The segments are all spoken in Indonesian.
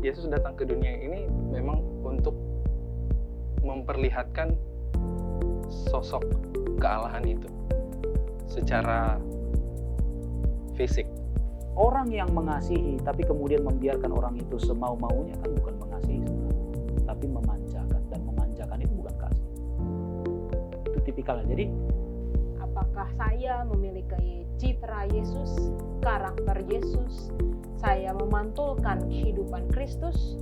Yesus datang ke dunia ini memang untuk memperlihatkan sosok kealahan itu secara fisik. Orang yang mengasihi tapi kemudian membiarkan orang itu semau-maunya kan bukan mengasihi sebenarnya, tapi memanjakan, dan memanjakan itu bukan kasih. Itu tipikalnya. Jadi apakah saya memiliki citra Yesus, karakter Yesus, saya memantulkan kehidupan Kristus?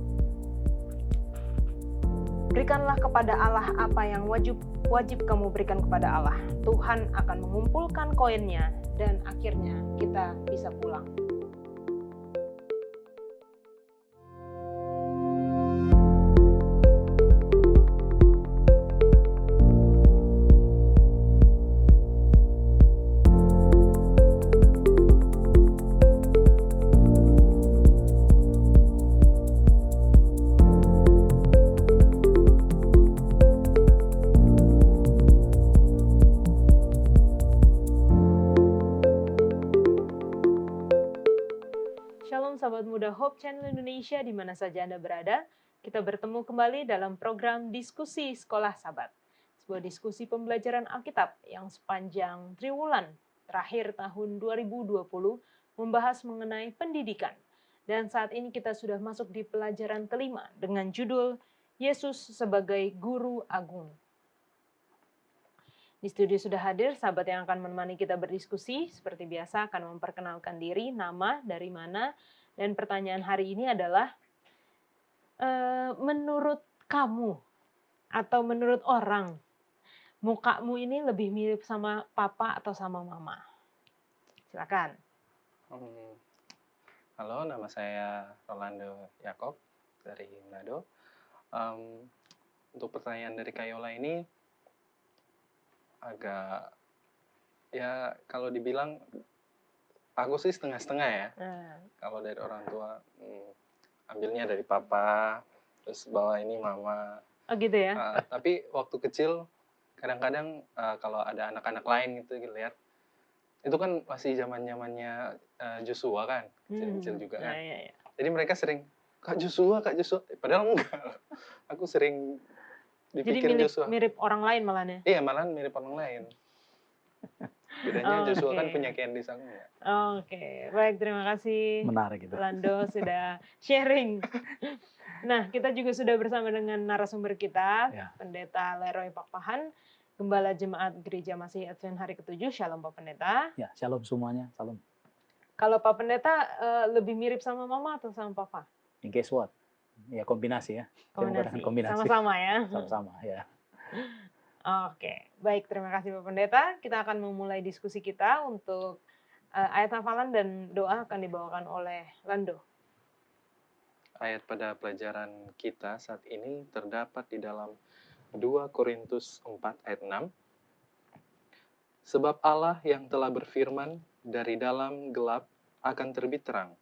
Berikanlah kepada Allah apa yang wajib kamu berikan kepada Allah. Tuhan akan mengumpulkan koinnya dan akhirnya kita bisa pulang. Shalom sahabat muda Hope Channel Indonesia di mana saja Anda berada. Kita bertemu kembali dalam program Diskusi Sekolah Sabat. Sebuah diskusi pembelajaran Alkitab yang sepanjang triwulan terakhir tahun 2020 membahas mengenai pendidikan. Dan saat ini kita sudah masuk di pelajaran kelima dengan judul Yesus sebagai Guru Agung. Di studio sudah hadir sahabat yang akan menemani kita berdiskusi. Seperti biasa akan memperkenalkan diri, nama, dari mana. Dan pertanyaan hari ini adalah, menurut kamu atau menurut orang, mukamu ini lebih mirip sama papa atau sama mama? Silakan. Halo, nama saya Rolando Yakob dari Manado. Untuk pertanyaan dari Kayola ini agak, ya kalau dibilang aku sih setengah-setengah ya. Kalau dari orang tua ambilnya dari papa, terus bawa ini mama. Oh gitu ya? Tapi waktu kecil kadang-kadang kalau ada anak-anak lain gitu lihat, itu kan masih zaman-zamannya Joshua kan, kecil-kecil juga kan. Ya. Jadi mereka sering, Kak Joshua, padahal enggak. Aku sering Jadi dipikir Joshua. mirip orang lain malahnya? Iya, malahan mirip orang lain. Bedanya Joshua kan punya Candice, aku enggak. Oke, baik, terima kasih menarik itu. Rolando sudah sharing. Nah, kita juga sudah bersama dengan narasumber kita, Ya. Pendeta Leroy Pakpahan, Gembala Jemaat Gereja Masihi Advent Hari ke-7. Shalom Pak Pendeta. Ya, shalom semuanya, shalom. Kalau Pak Pendeta lebih mirip sama mama atau sama papa? Guess what? Ya kombinasi ya. Kombinasi. Sama-sama ya. Sama-sama ya. Oke, baik, terima kasih Pak Pendeta. Kita akan memulai diskusi kita untuk ayat hafalan dan doa akan dibawakan oleh Lando. Ayat pada pelajaran kita saat ini terdapat di dalam 2 Korintus 4 ayat 6. Sebab Allah yang telah berfirman, dari dalam gelap akan terbit terang.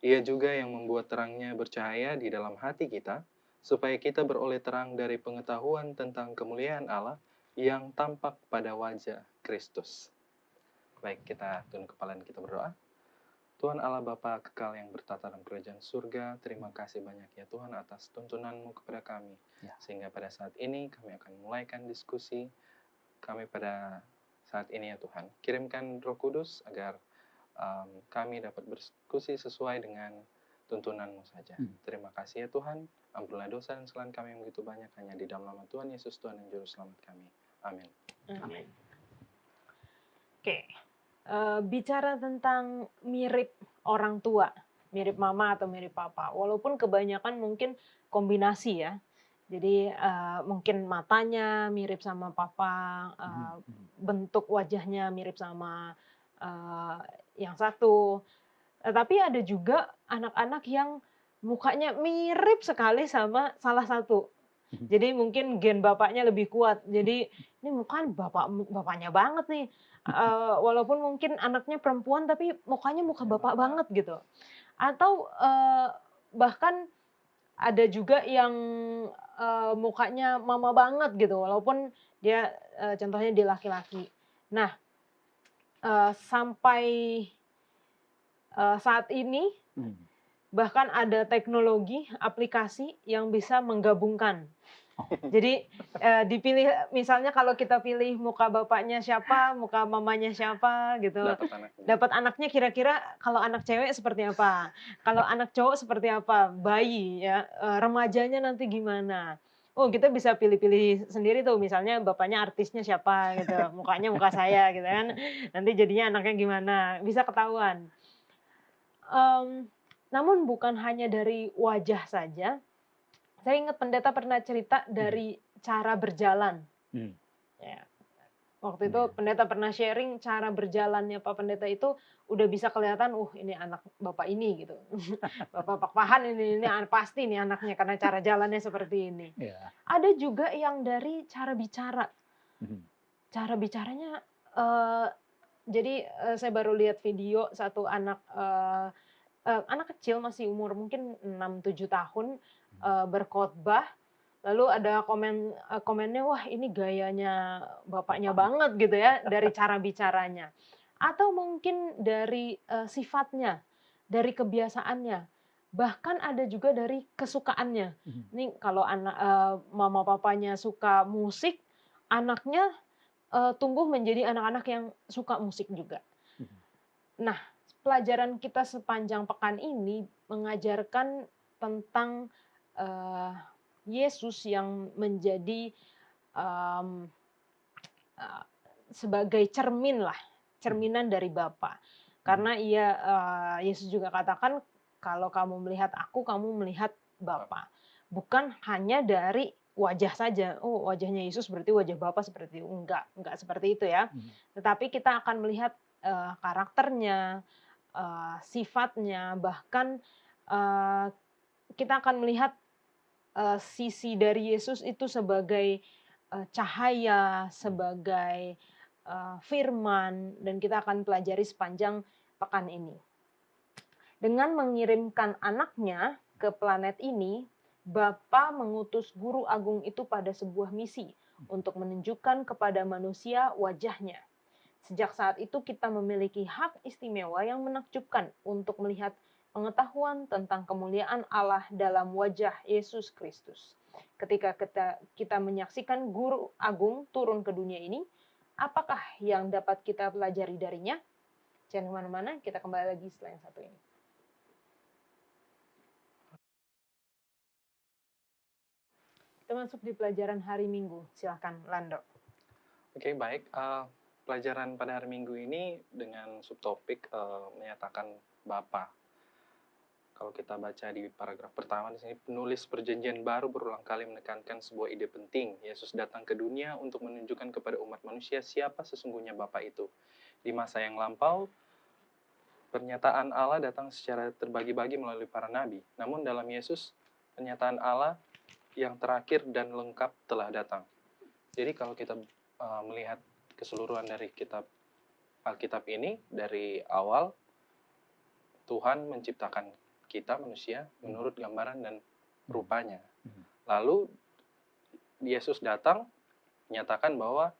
Ia juga yang membuat terangnya bercahaya di dalam hati kita, supaya kita beroleh terang dari pengetahuan tentang kemuliaan Allah yang tampak pada wajah Kristus. Baik, kita tunduk kepala dan kita berdoa. Tuhan Allah Bapa kekal yang bertata dalam kerajaan surga, terima kasih banyak ya Tuhan atas tuntunan-Mu kepada kami. Ya. Sehingga pada saat ini kami akan mulaikan diskusi kami pada saat ini ya Tuhan. Kirimkan Roh Kudus agar kami dapat berdiskusi sesuai dengan tuntunan-Mu saja. Terima kasih ya Tuhan. Ampunilah dosa dan kesalahan kami yang begitu banyak, hanya di dalam nama Tuhan Yesus Tuhan dan Juru Selamat kami. Amin. Amin. Oke. Bicara tentang mirip orang tua, mirip mama atau mirip papa, walaupun kebanyakan mungkin kombinasi ya. Jadi mungkin matanya mirip sama papa, bentuk wajahnya mirip sama yang satu. Tapi ada juga anak-anak yang mukanya mirip sekali sama salah satu. Jadi mungkin gen bapaknya lebih kuat. Jadi ini muka bapaknya banget nih. Walaupun mungkin anaknya perempuan tapi mukanya muka bapak banget gitu. Atau bahkan ada juga yang mukanya mama banget gitu, walaupun dia contohnya dia laki-laki. Nah, sampai saat ini bahkan ada teknologi, aplikasi yang bisa menggabungkan. Jadi, dipilih misalnya kalau kita pilih muka bapaknya siapa, muka mamanya siapa gitu, Dapat anaknya. dapat anaknya kira-kira kalau anak cewek seperti apa, kalau anak cowok seperti apa, bayi ya, remajanya nanti gimana. Oh, kita bisa pilih-pilih sendiri tuh, misalnya bapaknya artisnya siapa gitu, mukanya muka saya gitu kan, nanti jadinya anaknya gimana, bisa ketahuan. Namun bukan hanya dari wajah saja, saya ingat pendeta pernah cerita dari cara berjalan. Hmm. Ya, waktu itu pendeta pernah sharing cara berjalannya Pak Pendeta itu udah bisa kelihatan, ini anak bapak ini gitu. Bapak Pak Pahan ini pasti nih anaknya karena cara jalannya seperti ini. Ya. Ada juga yang dari cara bicara. Cara bicaranya, jadi saya baru lihat video satu anak kecil masih umur mungkin 6-7 tahun, berkhotbah, lalu ada komennya, "Wah ini gayanya bapaknya banget," gitu ya, dari cara bicaranya. Atau mungkin dari, sifatnya, dari kebiasaannya, bahkan ada juga dari kesukaannya. Nih kalau mama papanya suka musik, anaknya, tumbuh menjadi anak-anak yang suka musik juga. Nah, pelajaran kita sepanjang pekan ini mengajarkan tentang, eee, Yesus yang menjadi, mmm, eee, sebagai cerminan dari Bapa. Karena Yesus juga katakan, "Kalau kamu melihat aku, kamu melihat Bapa." Bukan hanya dari wajah saja, "Oh, wajahnya Yesus berarti wajah Bapa seperti itu." Enggak seperti itu ya. Tetapi kita akan melihat, karakternya, sifatnya, bahkan, eee, kita akan melihat, sisi dari Yesus itu sebagai, cahaya, sebagai, firman, dan kita akan pelajari sepanjang pekan ini. Dengan mengirimkan anaknya ke planet ini, Bapa mengutus guru agung itu pada sebuah misi untuk menunjukkan kepada manusia wajahnya. Sejak saat itu kita memiliki hak istimewa yang menakjubkan untuk melihat pengetahuan tentang kemuliaan Allah dalam wajah Yesus Kristus. Ketika kita menyaksikan guru agung turun ke dunia ini, apakah yang dapat kita pelajari darinya? Jangan kemana-mana, kita kembali lagi setelah yang satu ini. Kita masuk di pelajaran hari Minggu. Silahkan, Lando. Oke, baik. Pelajaran pada hari Minggu ini dengan subtopik menyatakan Bapa. Kalau kita baca di paragraf pertama di sini, penulis Perjanjian Baru berulang kali menekankan sebuah ide penting. Yesus datang ke dunia untuk menunjukkan kepada umat manusia siapa sesungguhnya Bapa itu. Di masa yang lampau, pernyataan Allah datang secara terbagi-bagi melalui para nabi. Namun dalam Yesus, pernyataan Allah yang terakhir dan lengkap telah datang. Jadi kalau kita melihat keseluruhan dari kitab Alkitab ini, dari awal Tuhan menciptakan kita manusia menurut gambaran dan rupanya. Lalu Yesus datang menyatakan bahwa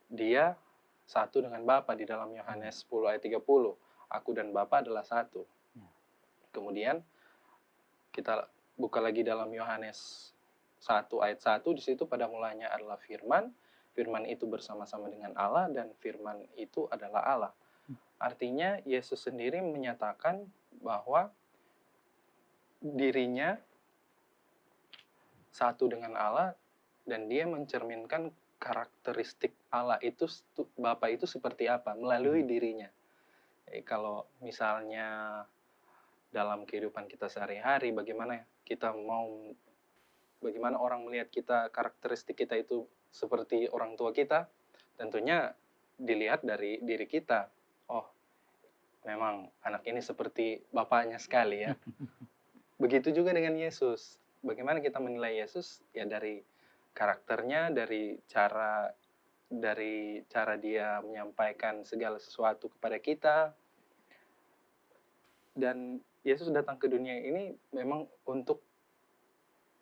dia satu dengan Bapa di dalam Yohanes 10 ayat 30. Aku dan Bapa adalah satu. Kemudian kita buka lagi dalam Yohanes 1 ayat 1, di situ pada mulanya adalah firman, firman itu bersama-sama dengan Allah, dan firman itu adalah Allah. Artinya Yesus sendiri menyatakan bahwa dirinya satu dengan Allah, dan dia mencerminkan karakteristik Allah itu, Bapa itu seperti apa, melalui dirinya. Jadi kalau misalnya dalam kehidupan kita sehari-hari, bagaimana orang melihat kita, karakteristik kita itu seperti orang tua kita, tentunya dilihat dari diri kita. Oh, memang anak ini seperti bapaknya sekali ya. Begitu juga dengan Yesus. Bagaimana kita menilai Yesus? Ya dari karakternya, dari cara dia menyampaikan segala sesuatu kepada kita. Dan Yesus datang ke dunia ini memang untuk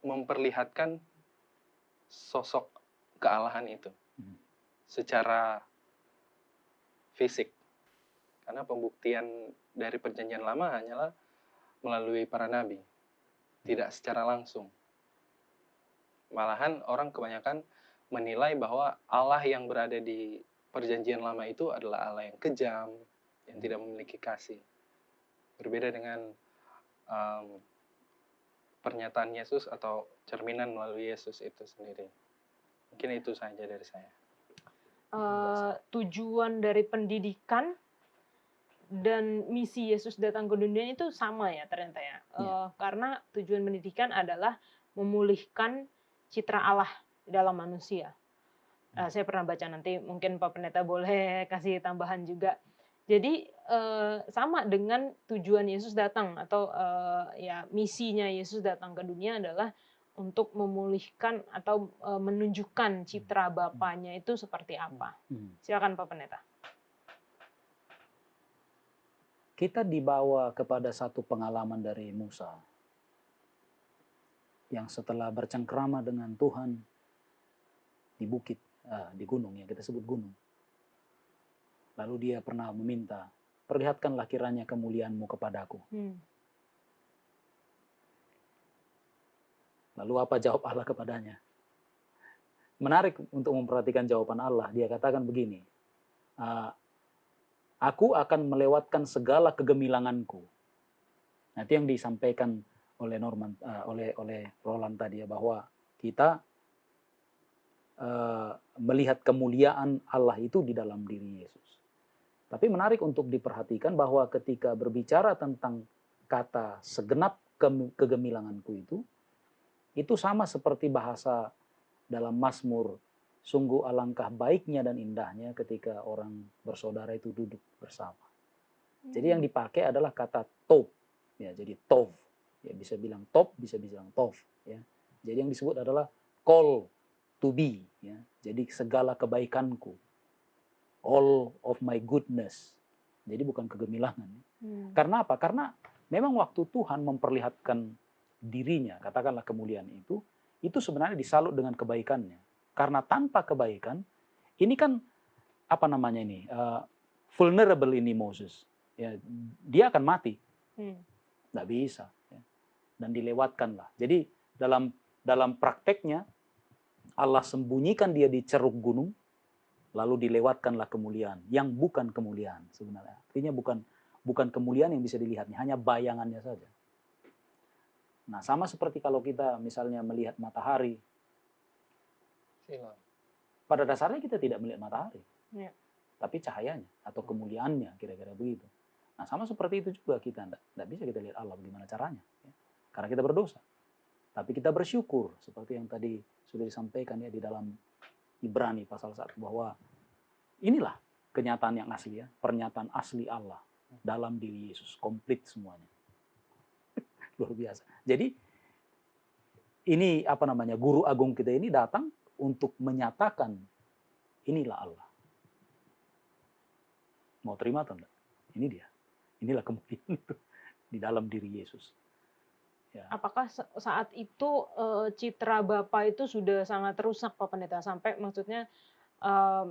memperlihatkan sosok kealahan itu secara fisik. Karena pembuktian dari Perjanjian Lama hanyalah melalui para nabi, tidak secara langsung. Malahan orang kebanyakan menilai bahwa Allah yang berada di perjanjian lama itu adalah Allah yang kejam, yang tidak memiliki kasih. Berbeda dengan pernyataan Yesus atau cerminan melalui Yesus itu sendiri. Mungkin itu saja dari saya. Tujuan dari pendidikan dan misi Yesus datang ke dunia itu sama ya ternyata ya. Karena tujuan pendidikan adalah memulihkan citra Allah di dalam manusia. Saya pernah baca, nanti mungkin Pak Pendeta boleh kasih tambahan juga. Jadi sama dengan tujuan Yesus datang atau ya misinya Yesus datang ke dunia adalah untuk memulihkan atau menunjukkan citra Bapaknya itu seperti apa. Silakan Pak Pendeta. Kita dibawa kepada satu pengalaman dari Musa yang setelah bercengkrama dengan Tuhan di bukit, di gunung, yang kita sebut gunung. Lalu dia pernah meminta, perlihatkanlah kiranya kemuliaan-Mu kepadaku. Lalu apa jawab Allah kepadanya? Menarik untuk memperhatikan jawaban Allah. Dia katakan begini, aku akan melewatkan segala kegemilanganku. Nah, itu yang disampaikan oleh oleh Roland tadi ya, bahwa kita melihat kemuliaan Allah itu di dalam diri Yesus. Tapi menarik untuk diperhatikan bahwa ketika berbicara tentang kata segenap kegemilanganku itu sama seperti bahasa dalam Mazmur, sungguh alangkah baiknya dan indahnya ketika orang bersaudara itu duduk bersama. Jadi yang dipakai adalah kata tov, ya, jadi tov, ya, bisa bilang tov, bisa bilang tov, ya. Jadi yang disebut adalah call to be, ya. Jadi segala kebaikanku, all of my goodness. Jadi bukan kegemilangan. Karena apa? Karena memang waktu Tuhan memperlihatkan dirinya, katakanlah kemuliaan itu sebenarnya disalut dengan kebaikannya. Karena tanpa kebaikan, ini kan apa namanya ini, vulnerable ini Moses, ya, dia akan mati, nggak bisa, ya. Dan dilewatkanlah. Jadi dalam prakteknya Allah sembunyikan dia di ceruk gunung, lalu dilewatkanlah kemuliaan yang bukan kemuliaan sebenarnya. Artinya bukan kemuliaan yang bisa dilihatnya, hanya bayangannya saja. Nah, sama seperti kalau kita misalnya melihat matahari. Pada dasarnya kita tidak melihat matahari, tapi cahayanya atau kemuliaannya, kira-kira begitu. Nah, sama seperti itu juga kita tidak bisa kita lihat Allah bagaimana caranya, ya. Karena kita berdosa. Tapi kita bersyukur seperti yang tadi sudah disampaikan ya di dalam Ibrani pasal 1 bahwa inilah kenyataan yang asli, ya, pernyataan asli Allah dalam diri Yesus, komplit semuanya. Luar biasa. Jadi ini apa namanya, guru agung kita ini datang untuk menyatakan inilah Allah. Mau terima atau enggak? Ini dia. Inilah kemuliaan itu di dalam diri Yesus. Ya. Apakah saat itu citra Bapa itu sudah sangat rusak Pak Pendeta, sampai maksudnya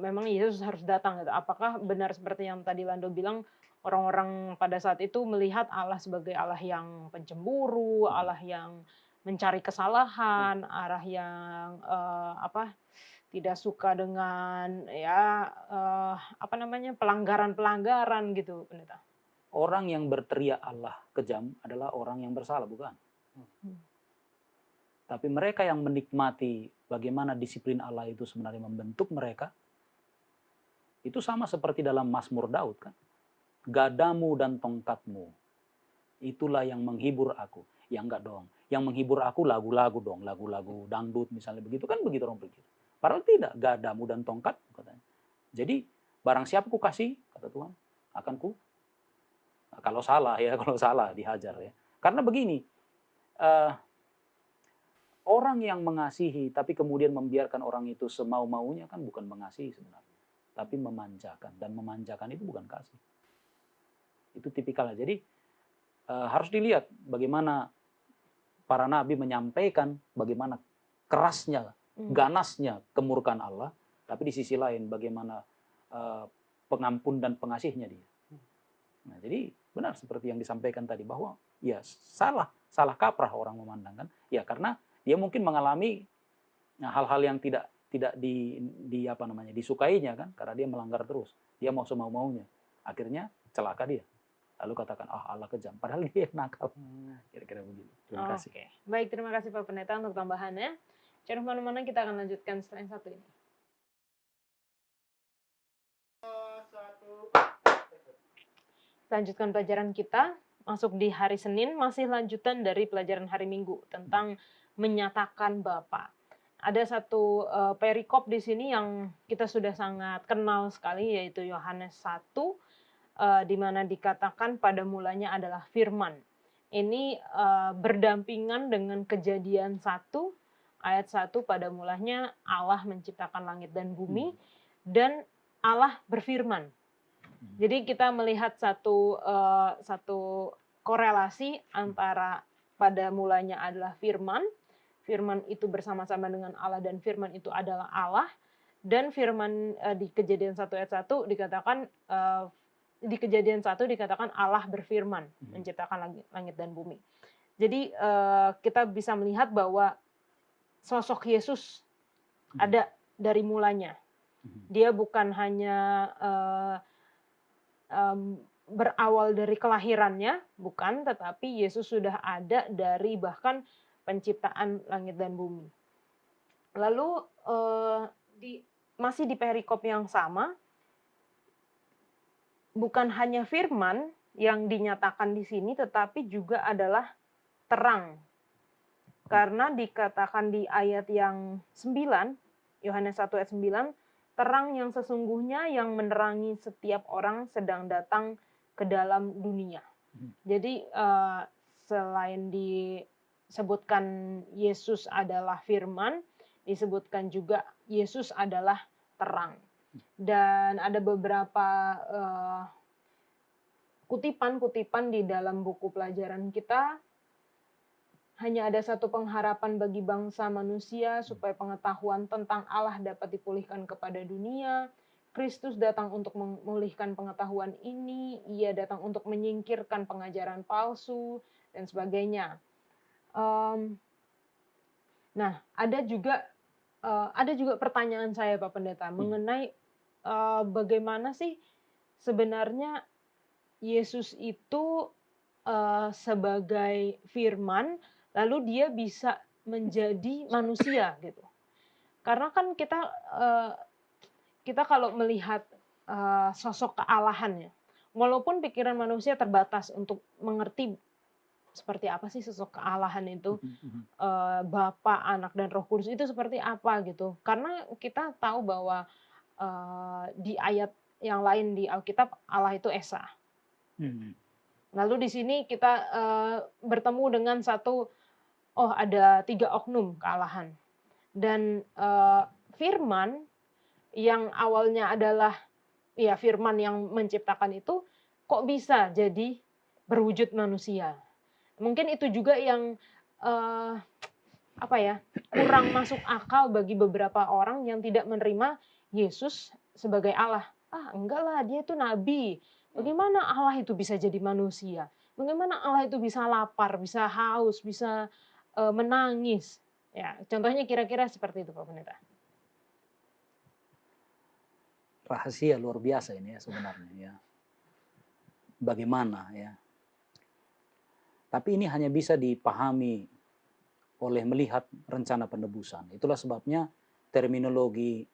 memang Yesus harus datang gitu. Apakah benar seperti yang tadi Lando bilang, orang-orang pada saat itu melihat Allah sebagai Allah yang pencemburu, Allah yang mencari kesalahan, arah yang tidak suka dengan ya apa namanya, pelanggaran-pelanggaran gitu, Pendeta. Orang yang berteriak Allah kejam adalah orang yang bersalah, bukan? Tapi mereka yang menikmati bagaimana disiplin Allah itu sebenarnya membentuk mereka, itu sama seperti dalam Mazmur Daud kan. Gadamu dan tongkatmu, itulah yang menghibur aku. Ya enggak dong. Yang menghibur aku lagu-lagu dong, lagu-lagu dangdut misalnya begitu kan, begitu orang pikir. Padahal tidak, gadamu dan tongkat katanya. Jadi barang siapa ku kasih, kata Tuhan, akan ku, kalau salah ya, kalau salah dihajar ya. Karena begini, orang yang mengasihi tapi kemudian membiarkan orang itu semau-maunya kan bukan mengasihi sebenarnya, tapi memanjakan, dan memanjakan itu bukan kasih. Itu tipikalnya. Jadi harus dilihat bagaimana para nabi menyampaikan bagaimana kerasnya, ganasnya kemurkaan Allah, tapi di sisi lain bagaimana pengampun dan pengasihnya dia. Nah, jadi benar seperti yang disampaikan tadi bahwa ya salah kaprah orang memandang kan. Ya karena dia mungkin mengalami hal-hal yang tidak apa namanya disukainya kan, karena dia melanggar terus. Dia mau semau-maunya. Akhirnya celaka dia. Lalu katakan, Allah kejam. Padahal dia nakal. Kira-kira begitu. Terima kasih. Oke. Baik, terima kasih Pak Pendeta untuk tambahannya. Jangan kemana-mana, kita akan lanjutkan setelah yang satu ini. Lanjutkan pelajaran kita, masuk di hari Senin, masih lanjutan dari pelajaran hari Minggu tentang menyatakan Bapa. Ada satu perikop di sini yang kita sudah sangat kenal sekali, yaitu Yohanes 1, di mana dikatakan pada mulanya adalah firman. Ini berdampingan dengan Kejadian 1 ayat 1, pada mulanya Allah menciptakan langit dan bumi dan Allah berfirman. Jadi kita melihat satu korelasi antara pada mulanya adalah firman, firman itu bersama-sama dengan Allah dan firman itu adalah Allah, dan firman di Kejadian 1 ayat 1 dikatakan di Kejadian 1 dikatakan Allah berfirman menciptakan langit dan bumi. Jadi kita bisa melihat bahwa sosok Yesus ada dari mulanya. Dia bukan hanya berawal dari kelahirannya, bukan, tetapi Yesus sudah ada dari bahkan penciptaan langit dan bumi. Lalu masih di perikop yang sama, bukan hanya firman yang dinyatakan di sini, tetapi juga adalah terang. Karena dikatakan di ayat yang 9, Yohanes 1 ayat 9, terang yang sesungguhnya yang menerangi setiap orang sedang datang ke dalam dunia. Jadi selain disebutkan Yesus adalah firman, disebutkan juga Yesus adalah terang. Dan ada beberapa kutipan-kutipan di dalam buku pelajaran kita. Hanya ada satu pengharapan bagi bangsa manusia supaya pengetahuan tentang Allah dapat dipulihkan kepada dunia. Kristus datang untuk memulihkan pengetahuan ini. Ia datang untuk menyingkirkan pengajaran palsu dan sebagainya. Nah, ada juga pertanyaan saya Pak Pendeta mengenai bagaimana sih sebenarnya Yesus itu sebagai firman, lalu dia bisa menjadi manusia gitu. Karena kan kita kalau melihat sosok kealahannya, walaupun pikiran manusia terbatas untuk mengerti seperti apa sih sosok kealahan itu, Bapa, Anak, dan Roh Kudus itu seperti apa gitu. Karena kita tahu bahwa di ayat yang lain di Alkitab Allah itu Esa. Lalu di sini kita bertemu dengan ada 3 oknum kealahan. Dan firman yang awalnya adalah ya firman yang menciptakan itu kok bisa jadi berwujud manusia. Mungkin itu juga yang kurang masuk akal bagi beberapa orang yang tidak menerima Yesus sebagai Allah. Enggak lah, dia itu nabi. Bagaimana Allah itu bisa jadi manusia? Bagaimana Allah itu bisa lapar, bisa haus, bisa menangis? Ya, contohnya kira-kira seperti itu Pak Pendeta. Rahasia luar biasa ini ya sebenarnya ya. Bagaimana ya? Tapi ini hanya bisa dipahami oleh melihat rencana penebusan. Itulah sebabnya terminologi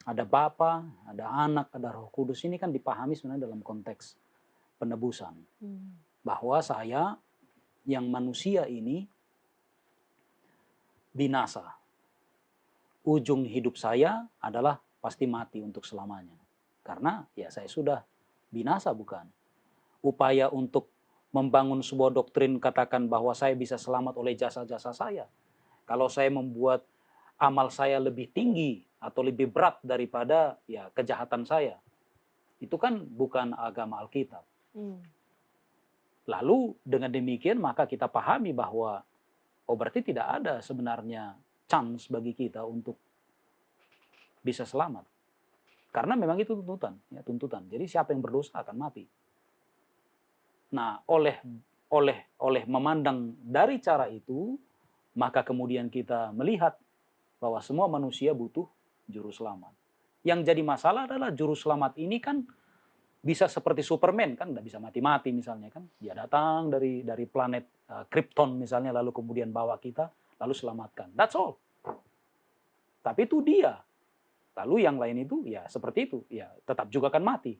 ada Bapa, ada Anak, ada Roh Kudus ini kan dipahami sebenarnya dalam konteks penebusan. Bahwa saya yang manusia ini binasa. Ujung hidup saya adalah pasti mati untuk selamanya. Karena ya saya sudah binasa bukan. Upaya untuk membangun sebuah doktrin katakan bahwa saya bisa selamat oleh jasa-jasa saya. Kalau saya membuat amal saya lebih tinggi atau lebih berat daripada ya kejahatan saya, itu kan bukan agama Alkitab. Lalu dengan demikian maka kita pahami bahwa berarti tidak ada sebenarnya chance bagi kita untuk bisa selamat. Karena memang itu tuntutan, ya tuntutan. Jadi siapa yang berdosa akan mati. Nah, oleh memandang dari cara itu, maka kemudian kita melihat bahwa semua manusia butuh juru selamat. Yang jadi masalah adalah juru selamat ini kan bisa seperti Superman kan, tidak bisa mati-mati misalnya kan. Dia datang dari planet Krypton misalnya, lalu kemudian bawa kita, lalu selamatkan. That's all. Tapi itu dia. Lalu yang lain itu ya seperti itu, ya tetap juga akan mati.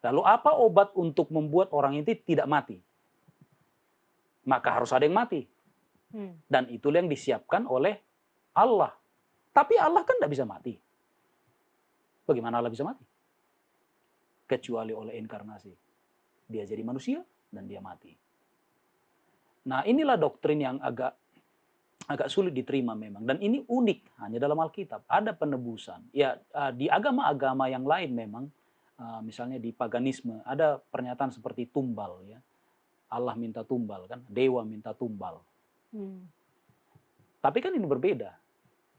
Lalu apa obat untuk membuat orang itu tidak mati? Maka harus ada yang mati. Dan itulah yang disiapkan oleh Allah. Tapi Allah kan tidak bisa mati. Bagaimana Allah bisa mati? Kecuali oleh inkarnasi. Dia jadi manusia dan dia mati. Nah, inilah doktrin yang agak sulit diterima memang. Dan ini unik hanya dalam Alkitab. Ada penebusan. Ya, di agama-agama yang lain memang, misalnya di paganisme, ada pernyataan seperti tumbal. Ya. Allah minta tumbal, kan? Dewa minta tumbal. Tapi kan ini berbeda.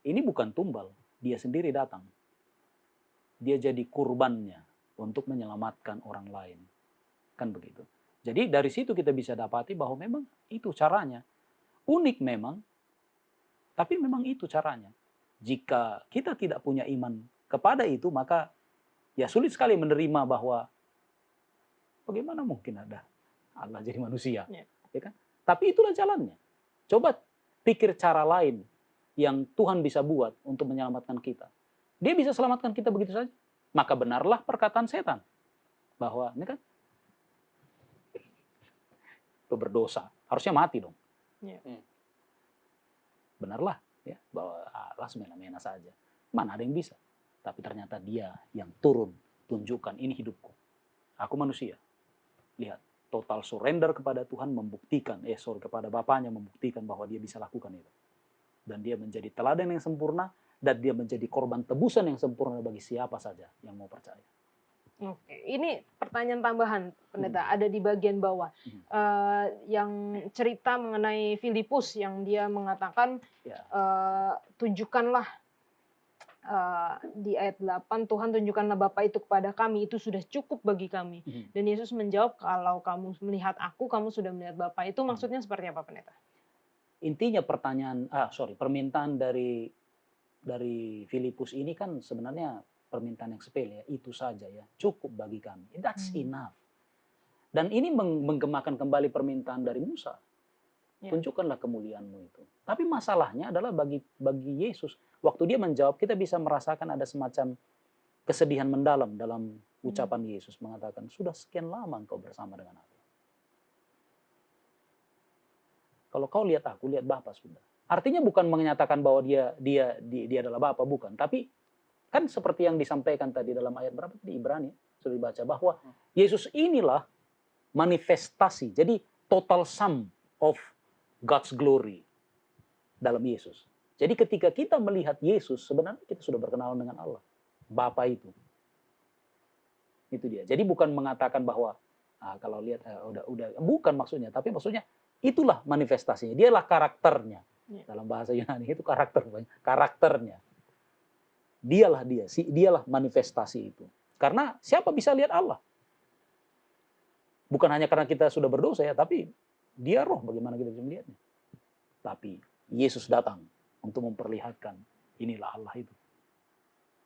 Ini bukan tumbal. Dia sendiri datang. Dia jadi kurbannya untuk menyelamatkan orang lain. Kan begitu. Jadi dari situ kita bisa dapati bahwa memang itu caranya. Unik memang, tapi memang itu caranya. Jika kita tidak punya iman kepada itu, maka ya sulit sekali menerima bahwa bagaimana mungkin ada Allah jadi manusia. Ya kan? Tapi itulah jalannya. Coba pikir cara lain yang Tuhan bisa buat untuk menyelamatkan kita. Dia bisa selamatkan kita begitu saja. Maka benarlah perkataan setan. Bahwa ini kan itu berdosa. Harusnya mati dong. Benarlah. Ya, bahwa Allah semena-mena saja. Mana ada yang bisa. Tapi ternyata dia yang turun. Tunjukkan ini hidupku. Aku manusia. Lihat. Total surrender kepada Tuhan membuktikan, kepada Bapaknya membuktikan bahwa dia bisa lakukan itu. Dan dia menjadi teladan yang sempurna, dan dia menjadi korban tebusan yang sempurna bagi siapa saja yang mau percaya. Oke, ini pertanyaan tambahan, Pendeta, ada di bagian bawah. Yang cerita mengenai Filipus yang dia mengatakan, tunjukkanlah, di ayat 8, Tuhan tunjukkanlah Bapa itu kepada kami, itu sudah cukup bagi kami. Dan Yesus menjawab, kalau kamu melihat aku, kamu sudah melihat Bapa. Itu maksudnya seperti apa, Pendeta? Intinya permintaan dari Filipus ini kan sebenarnya permintaan yang sepele, ya, itu saja ya, cukup bagi kami. That's enough. Dan ini menggemakan kembali permintaan dari Musa. Tunjukkanlah kemuliaanmu itu. Tapi masalahnya adalah bagi Yesus, waktu dia menjawab, kita bisa merasakan ada semacam kesedihan mendalam dalam ucapan Yesus, mengatakan, sudah sekian lama engkau bersama dengan aku. Kalau kau lihat aku, lihat Bapa sudah. Artinya bukan menyatakan bahwa dia adalah Bapa, bukan. Tapi kan seperti yang disampaikan tadi dalam ayat berapa di Ibrani, sudah dibaca, bahwa Yesus inilah manifestasi, jadi total sum of God's glory dalam Yesus. Jadi ketika kita melihat Yesus, sebenarnya kita sudah berkenalan dengan Allah, Bapa itu. Itu dia. Jadi bukan mengatakan bahwa kalau lihat udah bukan maksudnya, tapi maksudnya itulah manifestasinya. Dialah karakternya. Dalam bahasa Yunani itu karakternya. Dialah manifestasi itu. Karena siapa bisa lihat Allah? Bukan hanya karena kita sudah berdosa ya, tapi dia roh, bagaimana kita bisa melihatnya. Tapi Yesus datang untuk memperlihatkan inilah Allah itu.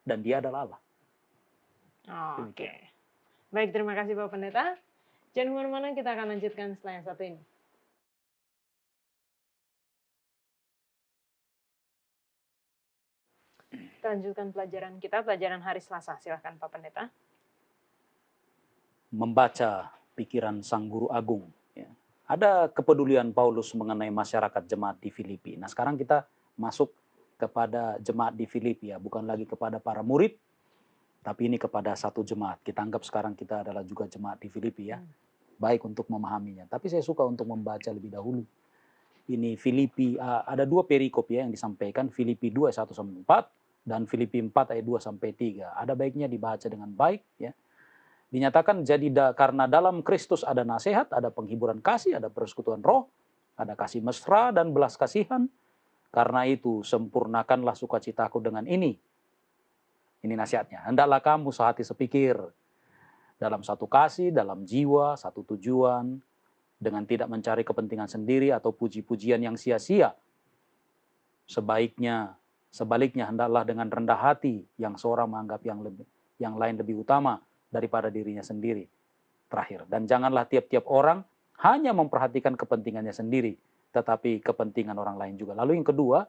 Dan dia adalah Allah. Oke. Baik, terima kasih Pak Pendeta. Jangan kemana-mana, kita akan lanjutkan setelah yang satu ini. Kita lanjutkan pelajaran kita, pelajaran hari Selasa. Silakan Pak Pendeta. Membaca pikiran Sang Guru Agung. Ya. Ada kepedulian Paulus mengenai masyarakat jemaat di Filipi. Nah sekarang kita masuk kepada jemaat di Filipi, ya. Bukan lagi kepada para murid, tapi ini kepada satu jemaat. Kita anggap sekarang kita adalah juga jemaat di Filipi, ya. Baik untuk memahaminya. Tapi saya suka untuk membaca lebih dahulu. Ini Filipi, ada dua perikop ya yang disampaikan, Filipi 2 ayat 1-4 dan Filipi 4 ayat 2-3. Ada baiknya dibaca dengan baik, ya. Dinyatakan jadi karena dalam Kristus ada nasihat, ada penghiburan kasih, ada persekutuan roh, ada kasih mesra dan belas kasihan. Karena itu sempurnakanlah sukacitaku dengan ini. Ini nasihatnya. Hendaklah kamu sehati sepikir, dalam satu kasih, dalam jiwa, satu tujuan, dengan tidak mencari kepentingan sendiri atau puji-pujian yang sia-sia. Sebaliknya hendaklah dengan rendah hati yang seorang menganggap yang lain lebih utama daripada dirinya sendiri. Terakhir, dan janganlah tiap-tiap orang hanya memperhatikan kepentingannya sendiri, tetapi kepentingan orang lain juga. Lalu yang kedua,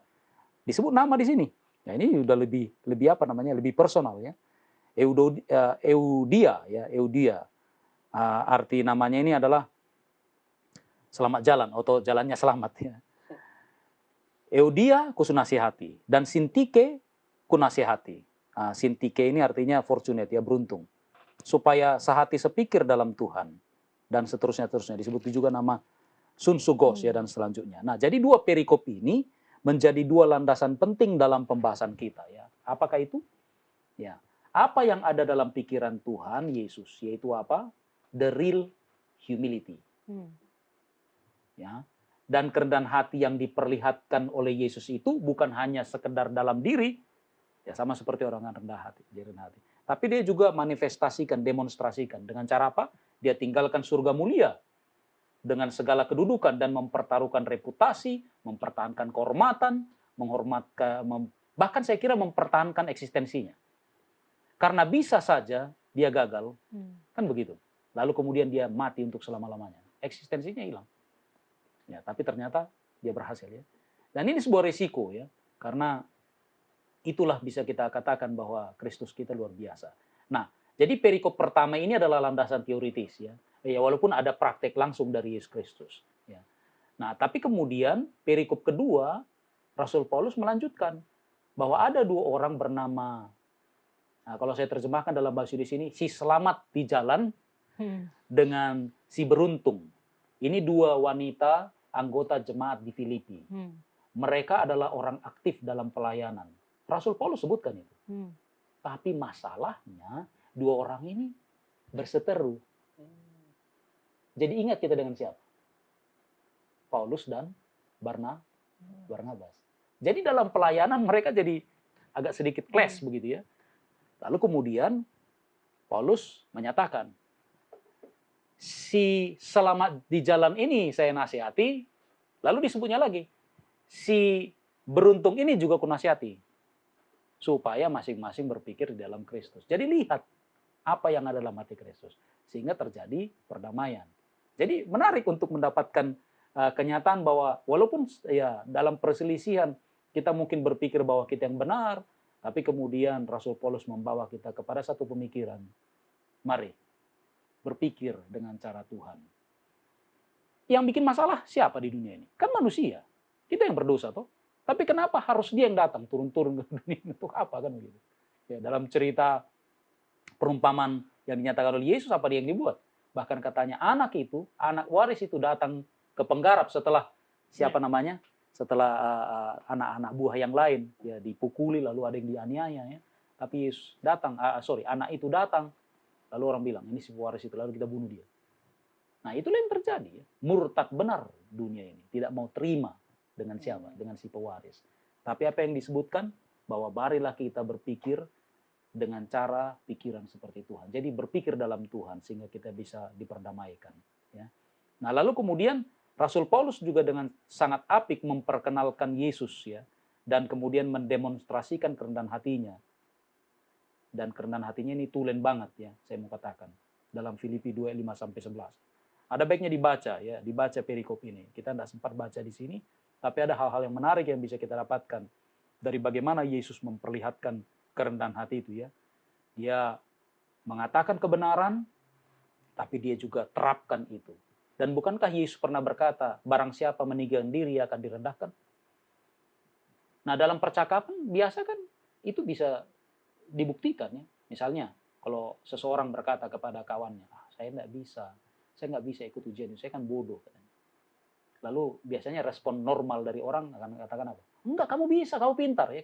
disebut nama di sini. Ya, ini udah lebih personal ya. Eudia ya, Eudia. Arti namanya ini adalah selamat jalan atau jalannya selamat ya. Eudia kusunasihati dan Sintike kunasihati. Sintike ini artinya fortunate ya, beruntung. Supaya sehati sepikir dalam Tuhan dan seterusnya disebut juga nama Sun Sugos ya dan selanjutnya. Nah, jadi dua perikop ini menjadi dua landasan penting dalam pembahasan kita ya. Apakah itu? Ya. Apa yang ada dalam pikiran Tuhan Yesus, yaitu apa? The real humility. Ya. Dan kerendahan hati yang diperlihatkan oleh Yesus itu bukan hanya sekedar dalam diri, ya sama seperti orang yang rendah hati. Tapi dia juga manifestasikan, demonstrasikan. Dengan cara apa? Dia tinggalkan surga mulia dengan segala kedudukan dan mempertaruhkan reputasi, mempertahankan kehormatan, bahkan saya kira mempertahankan eksistensinya. Karena bisa saja dia gagal, kan begitu. Lalu kemudian dia mati untuk selama-lamanya. Eksistensinya hilang. Ya, tapi ternyata dia berhasil ya. Dan ini sebuah risiko ya, karena itulah bisa kita katakan bahwa Kristus kita luar biasa. Nah, jadi perikop pertama ini adalah landasan teoritis ya. Ya walaupun ada praktek langsung dari Yesus Kristus ya. Nah, tapi kemudian perikop kedua Rasul Paulus melanjutkan bahwa ada dua orang bernama, nah, kalau saya terjemahkan dalam bahasa di sini, si selamat di jalan dengan si beruntung. Ini dua wanita anggota jemaat di Filipi. Mereka adalah orang aktif dalam pelayanan. Rasul Paulus sebutkan itu. Tapi masalahnya dua orang ini berseteru. Jadi ingat kita dengan siapa? Paulus dan Barnabas. Jadi dalam pelayanan mereka jadi agak sedikit clash begitu ya. Lalu kemudian Paulus menyatakan, si selamat di jalan ini saya nasihati, lalu disebutnya lagi, si beruntung ini juga kunasihati, supaya masing-masing berpikir di dalam Kristus. Jadi lihat apa yang ada dalam hati Kristus, sehingga terjadi perdamaian. Jadi menarik untuk mendapatkan kenyataan bahwa walaupun ya dalam perselisihan kita mungkin berpikir bahwa kita yang benar, tapi kemudian Rasul Paulus membawa kita kepada satu pemikiran. Mari berpikir dengan cara Tuhan. Yang bikin masalah siapa di dunia ini? Kan manusia. Kita yang berdosa toh. Tapi kenapa harus dia yang datang turun-turun ke dunia untuk apa kan begitu? Ya, dalam cerita perumpamaan yang dinyatakan oleh Yesus apa dia yang dibuat? Bahkan katanya anak waris itu datang ke penggarap setelah siapa namanya? Setelah anak-anak buah yang lain ya dipukuli lalu ada yang dianiaya ya. Tapi Yesus datang, anak itu datang. Lalu orang bilang, ini si pewaris itu, lalu kita bunuh dia. Nah, itulah yang terjadi. Ya. Murtad benar dunia ini. Tidak mau terima dengan siapa? Dengan si pewaris. Tapi apa yang disebutkan? Bahwa marilah kita berpikir dengan cara pikiran seperti Tuhan. Jadi berpikir dalam Tuhan, sehingga kita bisa diperdamaikan. Ya. Nah, lalu kemudian Rasul Paulus juga dengan sangat apik memperkenalkan Yesus. Ya, dan kemudian mendemonstrasikan kerendahan hatinya. Dan kerendahan hatinya ini tulen banget ya, saya mau katakan. Dalam Filipi 2:5-11. Ada baiknya dibaca perikop ini. Kita tidak sempat baca di sini, tapi ada hal-hal yang menarik yang bisa kita dapatkan dari bagaimana Yesus memperlihatkan kerendahan hati itu ya. Dia mengatakan kebenaran, tapi dia juga terapkan itu. Dan bukankah Yesus pernah berkata, barang siapa meninggikan diri akan direndahkan? Nah, dalam percakapan biasa kan itu bisa dibuktikan ya. Misalnya kalau seseorang berkata kepada kawannya, saya nggak bisa ikut ujian itu, saya kan bodoh. Lalu biasanya respon normal dari orang akan katakan apa? Enggak, kamu bisa, kamu pintar ya.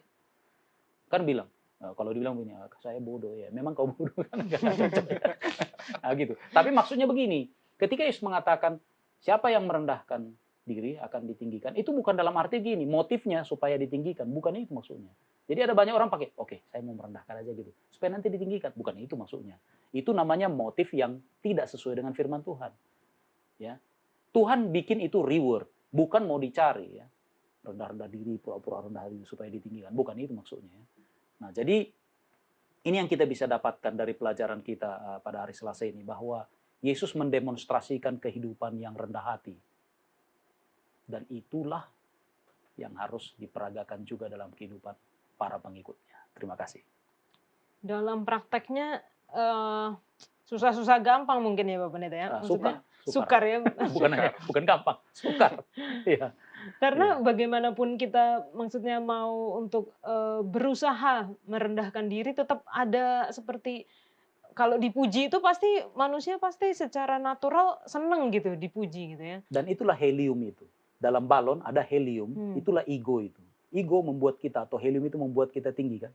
Kan bilang, kalau dibilang begini, saya bodoh ya, memang kau bodoh kan enggak cocok. Nah, gitu. Tapi maksudnya begini, ketika Yesus mengatakan siapa yang merendahkan diri akan ditinggikan, itu bukan dalam arti gini, motifnya supaya ditinggikan, bukan itu maksudnya. Jadi ada banyak orang pakai, oke, saya mau merendahkan aja gitu, supaya nanti ditinggikan. Bukan itu maksudnya. Itu namanya motif yang tidak sesuai dengan firman Tuhan. Ya, Tuhan bikin itu reward, bukan mau dicari ya. Rendah-rendah diri, pura-pura rendah diri supaya ditinggikan. Bukan itu maksudnya. Ya. Nah, jadi ini yang kita bisa dapatkan dari pelajaran kita pada hari Selasa ini, bahwa Yesus mendemonstrasikan kehidupan yang rendah hati. Dan itulah yang harus diperagakan juga dalam kehidupan para pengikutnya. Terima kasih. Dalam prakteknya susah-susah gampang mungkin ya Pak Pendeta ya. Maksudnya sukar ya. bukan gampang, sukar. Ya. Karena bagaimanapun kita maksudnya mau untuk berusaha merendahkan diri, tetap ada seperti kalau dipuji itu pasti manusia pasti secara natural seneng gitu dipuji gitu ya. Dan itulah helium itu. Dalam balon ada helium, itulah ego itu. Ego membuat kita, atau helium itu membuat kita tinggi kan.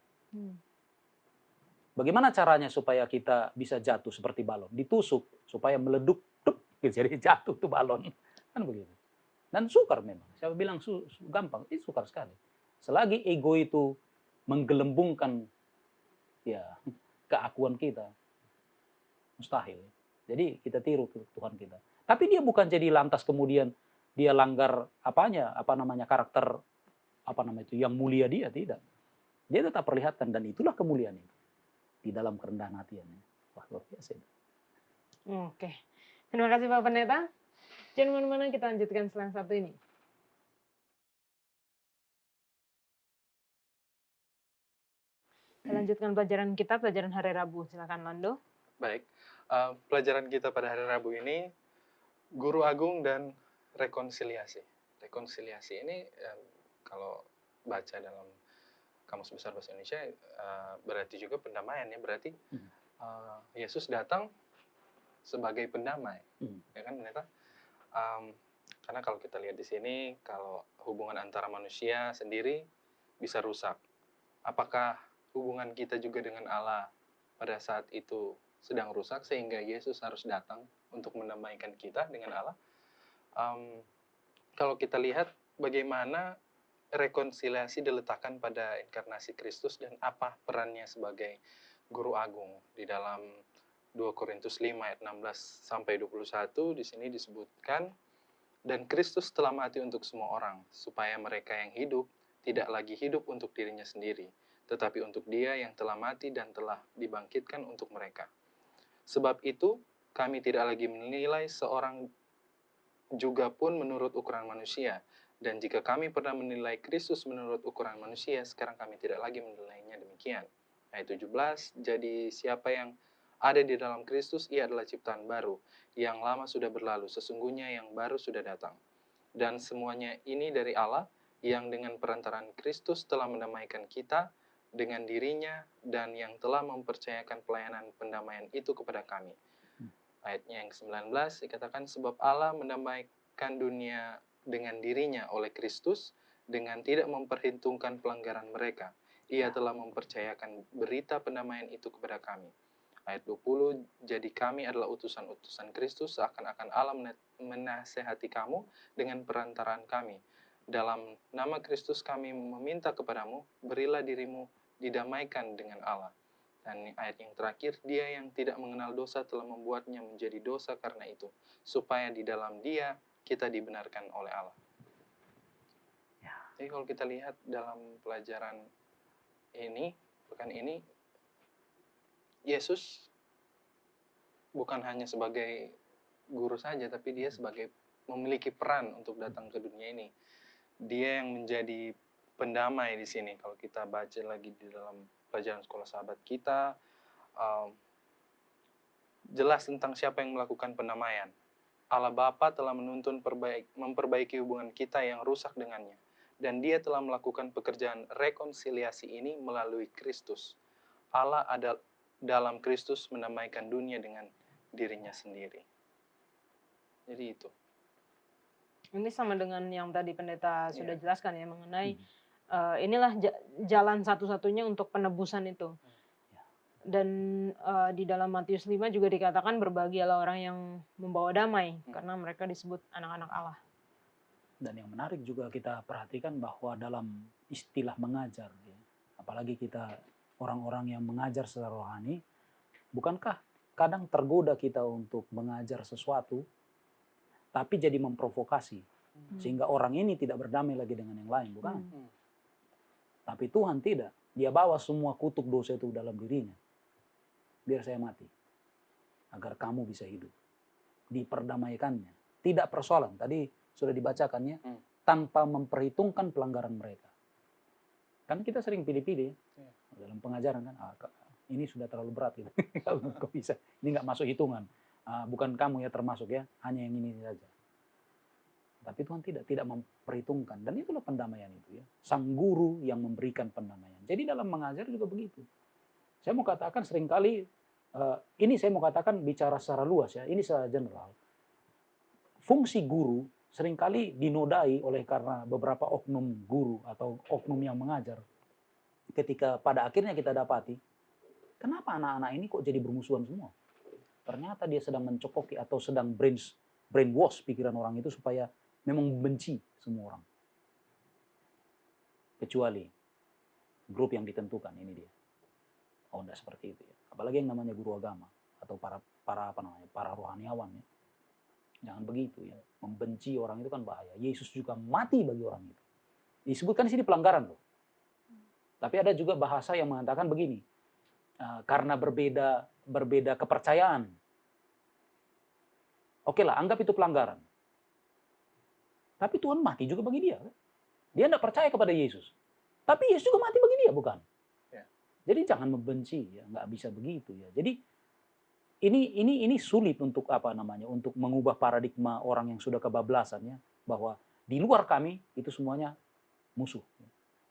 Bagaimana caranya supaya kita bisa jatuh seperti balon? Ditusuk supaya meleduk, jadi jatuh tuh balon. Kan begitu. Dan sukar memang. Siapa bilang gampang? Itu sukar sekali. Selagi ego itu menggelembungkan ya keakuan kita, mustahil. Jadi kita tiru Tuhan kita. Tapi dia bukan jadi lantas kemudian dia langgar karakter yang mulia dia, tidak. Dia tetap perlihatkan, dan itulah kemuliaan itu di dalam kerendahan hatiannya. Wah, luar biasa itu. Oke. Terima kasih Pak Pendeta. Jangan kemana-mana, kita lanjutkan setelah satu ini. Kita lanjutkan pelajaran kita, pelajaran hari Rabu. Silakan Lando. Baik, pelajaran kita pada hari Rabu ini, Guru Agung dan rekonsiliasi. Rekonsiliasi ini kalau baca dalam Kamus Besar Bahasa Indonesia berarti juga pendamaian ya, berarti Yesus datang sebagai pendamai, ya kan Pendeta? Karena kalau kita lihat di sini, kalau hubungan antara manusia sendiri bisa rusak, apakah hubungan kita juga dengan Allah pada saat itu sedang rusak sehingga Yesus harus datang untuk mendamaikan kita dengan Allah? Kalau kita lihat bagaimana rekonsiliasi diletakkan pada inkarnasi Kristus dan apa perannya sebagai Guru Agung di dalam 2 Korintus 5 ayat 16 sampai 21 di sini disebutkan, dan Kristus telah mati untuk semua orang supaya mereka yang hidup tidak lagi hidup untuk dirinya sendiri, tetapi untuk Dia yang telah mati dan telah dibangkitkan untuk mereka. Sebab itu kami tidak lagi menilai seorang juga pun menurut ukuran manusia. Dan jika kami pernah menilai Kristus menurut ukuran manusia, sekarang kami tidak lagi menilainya demikian. Ayat 17, jadi siapa yang ada di dalam Kristus, ia adalah ciptaan baru. Yang lama sudah berlalu, sesungguhnya yang baru sudah datang. Dan semuanya ini dari Allah, yang dengan perantaraan Kristus telah mendamaikan kita dengan dirinya, dan yang telah mempercayakan pelayanan pendamaian itu kepada kami. Ayatnya yang ke-19 dikatakan, sebab Allah mendamaikan dunia dengan dirinya oleh Kristus, dengan tidak memperhitungkan pelanggaran mereka. Ia telah mempercayakan berita pendamaian itu kepada kami. Ayat 20, jadi kami adalah utusan-utusan Kristus, seakan-akan Allah menasehati kamu dengan perantaraan kami. Dalam nama Kristus kami meminta kepadamu, berilah dirimu didamaikan dengan Allah. Dan ayat yang terakhir, dia yang tidak mengenal dosa telah membuatnya menjadi dosa karena itu, supaya di dalam dia kita dibenarkan oleh Allah. Jadi kalau kita lihat dalam pelajaran ini, pekan ini, Yesus bukan hanya sebagai guru saja, tapi dia sebagai memiliki peran untuk datang ke dunia ini. Dia yang menjadi pendamai di sini. Kalau kita baca lagi di dalam pelajaran sekolah sahabat kita, jelas tentang siapa yang melakukan pendamaian. Allah Bapa telah menuntun memperbaiki hubungan kita yang rusak dengannya. Dan dia telah melakukan pekerjaan rekonsiliasi ini melalui Kristus. Allah ada dalam Kristus mendamaikan dunia dengan dirinya sendiri. Jadi itu. Ini sama dengan yang tadi Pendeta sudah jelaskan ya, mengenai inilah jalan satu-satunya untuk penebusan itu. Dan di dalam Matius 5 juga dikatakan berbahagialah orang yang membawa damai, karena mereka disebut anak-anak Allah. Dan yang menarik juga kita perhatikan bahwa dalam istilah mengajar, apalagi kita orang-orang yang mengajar secara rohani, bukankah kadang tergoda kita untuk mengajar sesuatu, tapi jadi memprovokasi, sehingga orang ini tidak berdamai lagi dengan yang lain, bukan? Tapi Tuhan tidak. Dia bawa semua kutuk dosa itu dalam dirinya. Biar saya mati. Agar kamu bisa hidup. Diperdamaikannya. Tidak persoalan. Tadi sudah dibacakannya. Tanpa memperhitungkan pelanggaran mereka. Kan kita sering pilih-pilih. Dalam pengajaran kan. Ini sudah terlalu berat. Gitu. Kok bisa. Ini nggak masuk hitungan. Bukan kamu ya termasuk ya. Hanya yang ini saja. Tapi Tuhan tidak memperhitungkan. Dan itulah pendamaian itu ya. Sang guru yang memberikan pendamaian. Jadi dalam mengajar juga begitu. Saya mau katakan seringkali, ini saya mau katakan bicara secara luas ya, ini secara general. Fungsi guru seringkali dinodai oleh karena beberapa oknum guru atau oknum yang mengajar. Ketika pada akhirnya kita dapati, kenapa anak-anak ini kok jadi bermusuhan semua? Ternyata dia sedang mencokoki atau sedang brainwash pikiran orang itu supaya memang benci semua orang. Kecuali grup yang ditentukan, ini dia. Oh, enggak seperti itu ya. Apalagi yang namanya guru agama atau para rohaniawan ya. Jangan begitu ya. Membenci orang itu kan bahaya. Yesus juga mati bagi orang itu. Disebutkan di sini pelanggaran loh. Tapi ada juga bahasa yang mengatakan begini. Karena berbeda kepercayaan. Oke lah, anggap itu pelanggaran. Tapi Tuhan mati juga bagi dia. Dia tidak percaya kepada Yesus. Tapi Yesus juga mati bagi dia, bukan? Ya. Jadi jangan membenci, ya, nggak bisa begitu ya. Jadi ini sulit untuk untuk mengubah paradigma orang yang sudah kebablasan ya, bahwa di luar kami itu semuanya musuh, ya.